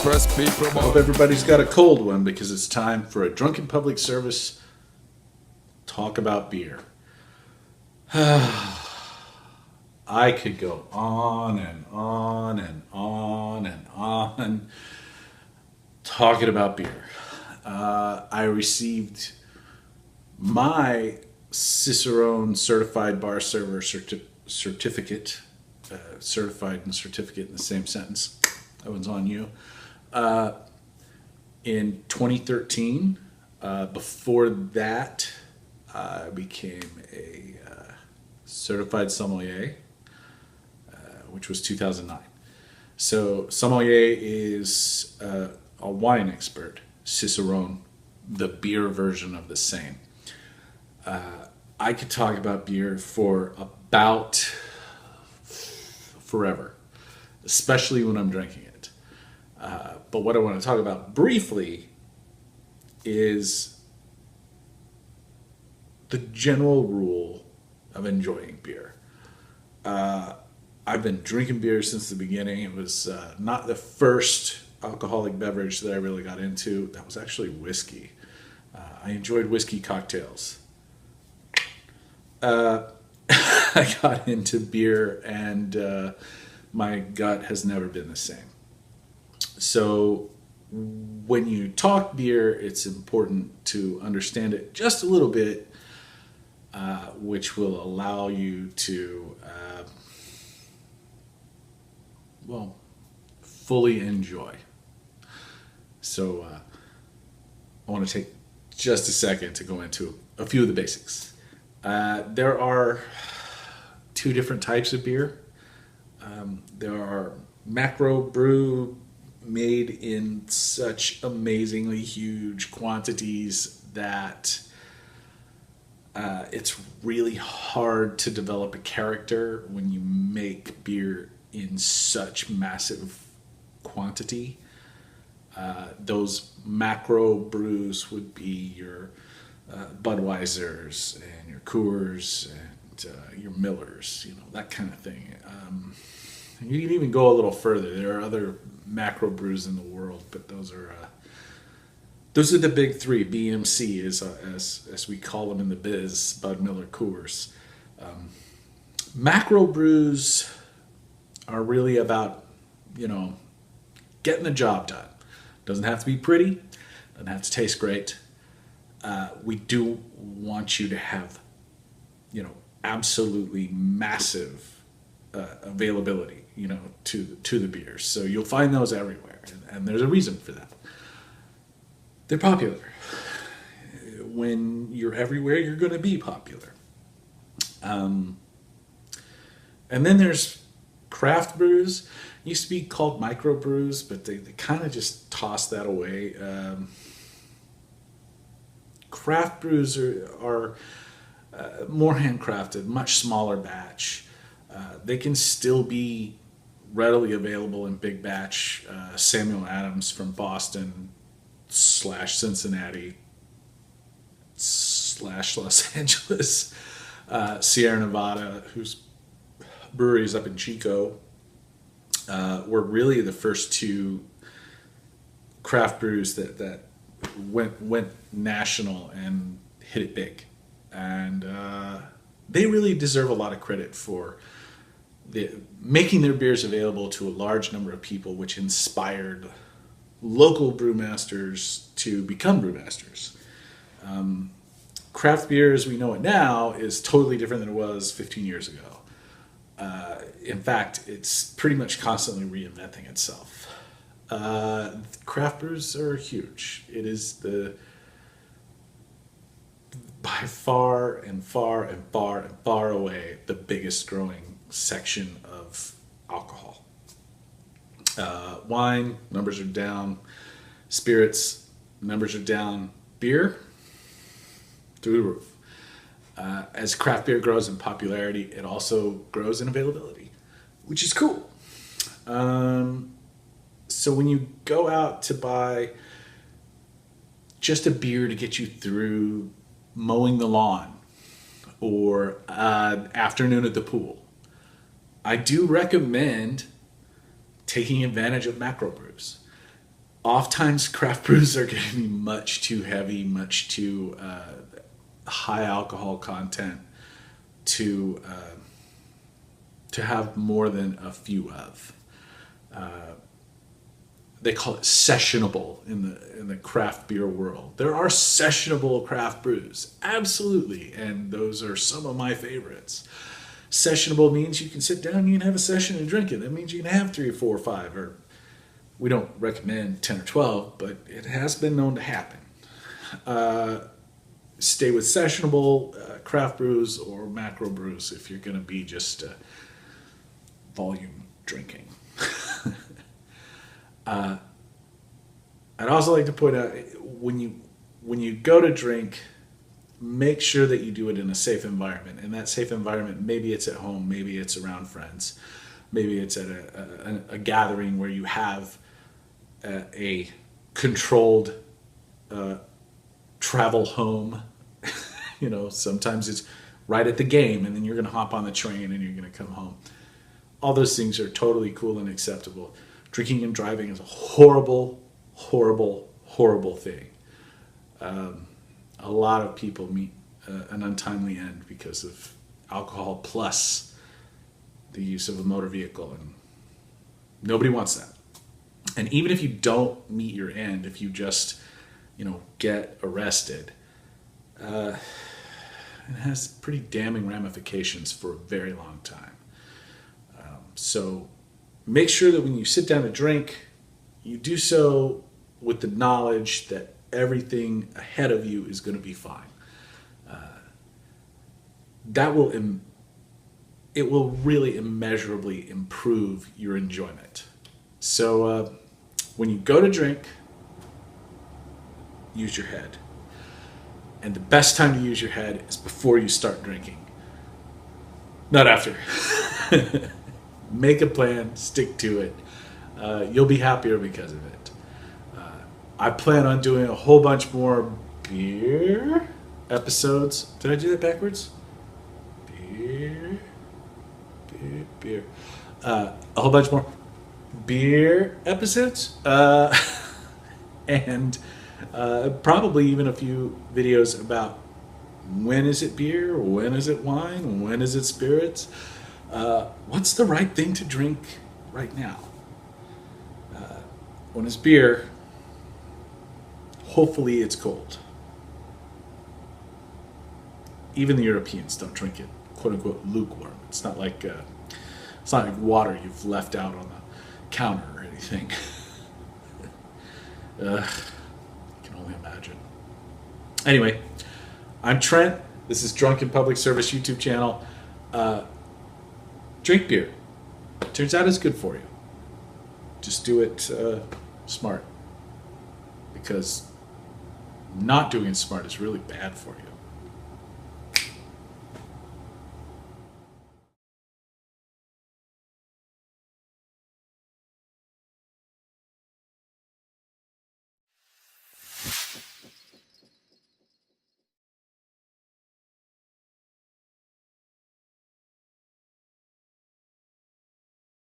Press B I hope promote. everybody's got a cold one because it's time for a drunken public service talk about beer. I could go on and on and on and on talking about beer. I received my Cicerone certified bar server certificate, certified and certificate in the same sentence. That one's on you. In 2013. Before that, I became a certified sommelier, which was 2009. So sommelier is a wine expert. Cicerone, the beer version of the same. I could talk about beer for about forever, especially when I'm drinking it. But what I want to talk about briefly is the general rule of enjoying beer. I've been drinking beer since the beginning. It was not the first alcoholic beverage that I really got into. That was actually whiskey. I enjoyed whiskey cocktails. I got into beer and my gut has never been the same. So when you talk beer, it's important to understand it just a little bit, which will allow you to, fully enjoy. So I want to take just a second to go into a few of the basics. There are two different types of beer. There are macro brew made in such amazingly huge quantities that it's really hard to develop a character when you make beer in such massive quantity. Those macro brews would be your Budweisers and your Coors and your Millers, that kind of thing. You can even go a little further. There are other macro brews in the world, but those are the big three. BMC is as we call them in the biz: Bud, Miller, Coors. Macro brews are really about getting the job done. Doesn't have to be pretty. Doesn't have to taste great. We do want you to have absolutely massive availability to the beers. So you'll find those everywhere, and there's a reason for that. They're popular. When you're everywhere, you're going to be popular. And then there's craft brews. Used to be called microbrews, but they kind of just tossed that away. Craft brews are more handcrafted, much smaller batch. They can still be readily available in big batch. Samuel Adams from Boston / Cincinnati / Los Angeles, Sierra Nevada, whose brewery is up in Chico, were really the first two craft brews that went national and hit it big. And they really deserve a lot of credit for making their beers available to a large number of people, which inspired local brewmasters to become brewmasters. Craft beer, as we know it now, is totally different than it was 15 years ago. In fact, it's pretty much constantly reinventing itself. Craft brews are huge. It is by far and far and far and far away the biggest growing section of alcohol. Wine, numbers are down. Spirits, numbers are down. Beer, through the roof. As craft beer grows in popularity, it also grows in availability, which is cool. So when you go out to buy just a beer to get you through mowing the lawn or afternoon at the pool, I do recommend taking advantage of macro brews. Oftentimes, craft brews are going to be much too heavy, much too high alcohol content to have more than a few of. They call it sessionable in the craft beer world. There are sessionable craft brews, absolutely, and those are some of my favorites. Sessionable means you can sit down and you can have a session and drink it. That means you can have 3 or 4 or 5, or we don't recommend 10 or 12, but it has been known to happen. Stay with sessionable craft brews or macro brews if you're going to be just volume drinking. I'd also like to point out, when you go to drink, make sure that you do it in a safe environment. And that safe environment, maybe it's at home, maybe it's around friends, maybe it's at a gathering where you have a controlled travel home. Sometimes it's right at the game, and then you're going to hop on the train and you're going to come home. All those things are totally cool and acceptable. Drinking and driving is a horrible, horrible, horrible thing. A lot of people meet an untimely end because of alcohol plus the use of a motor vehicle, and nobody wants that. And even if you don't meet your end, if you just, get arrested, it has pretty damning ramifications for a very long time. So make sure that when you sit down to drink, you do so with the knowledge that everything ahead of you is going to be fine. It will really immeasurably improve your enjoyment. So when you go to drink, use your head. And the best time to use your head is before you start drinking, not after. Make a plan, stick to it. You'll be happier because of it. I plan on doing a whole bunch more beer episodes. Did I do that backwards? Beer. A whole bunch more beer episodes. And probably even a few videos about when is it beer, when is it wine, when is it spirits. What's the right thing to drink right now? When it's beer, hopefully it's cold. Even the Europeans don't drink it, quote unquote, lukewarm. It's not like water you've left out on the counter or anything. I can only imagine. Anyway, I'm Trent. This is Drunken Public Service YouTube channel. Drink beer. Turns out it's good for you. Just do it smart. Because not doing it smart is really bad for you.